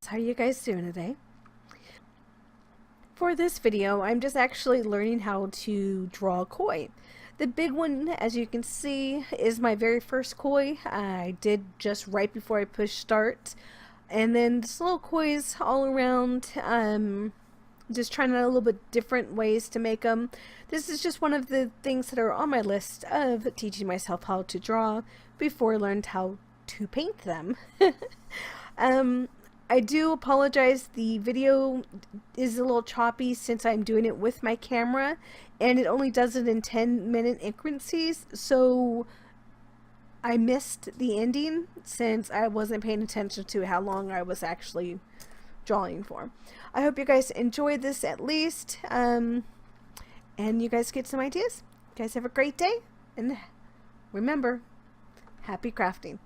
Paws. How are you guys doing today? For this video, I'm just actually learning how to draw a koi. The big one, as you can see, is my very first koi. I did just right before I pushed start. And then just little kois all around, just trying out a little bit different ways to make them. This is just one of the things that are on my list of teaching myself how to draw before I learned how to paint them. I do apologize, the video is a little choppy since I'm doing it with my camera and it only does it in 10-minute increments, so I missed the ending since I wasn't paying attention to how long I was actually drawing for. I hope you guys enjoyed this at least, and you guys get some ideas. You guys have a great day, and remember, happy crafting.